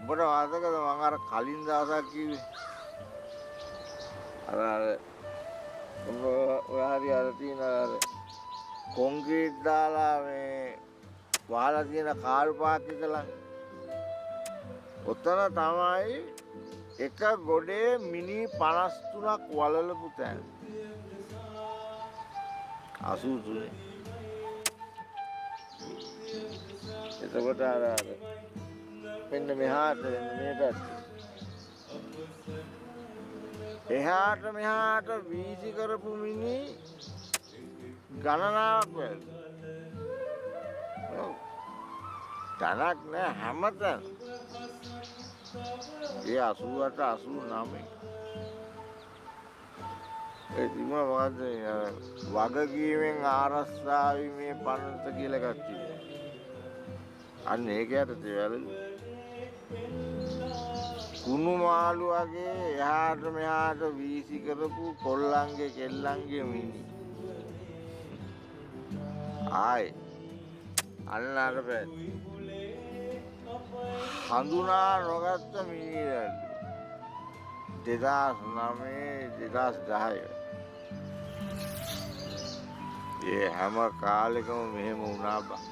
උඹට වාදකද මම අර කලින් දවසක් කිව්වේ අර ඔය හරි අර තියෙන අර කොන්ක්‍රීට් දාලා මේ වහලා තියෙන කාර් පාක් එක ළඟ ඔතන තමයි එක ගොඩේ මිනි 53ක් වලලපු තැන 83 එතකොට අර මෙන්න මෙහාට මේ පැත්තේ එහාට මෙහාට වීසි කරපු මිනි ගණනාවක් වෙයි. තනක් නෑ හැමතැන. ඒ 88 89. ඒ තිබුණ මොකද්ද වගකීමෙන් ආරක්ෂා වීමේ පනත කියලා එකක් තිබුණා. අන්න ඒකයට තේවලු. කුණු මාළු වගේ එහාට මෙහාට වීසි කරපු කොල්ලන්ගේ කෙල්ලන්ගේ මිනි. ආයි අන්න අර පැත්ත හඳුනා නොගත්ත මිනිහලු 2009 2010 ඒ හැම කාලෙකම මෙහෙම වුණා බා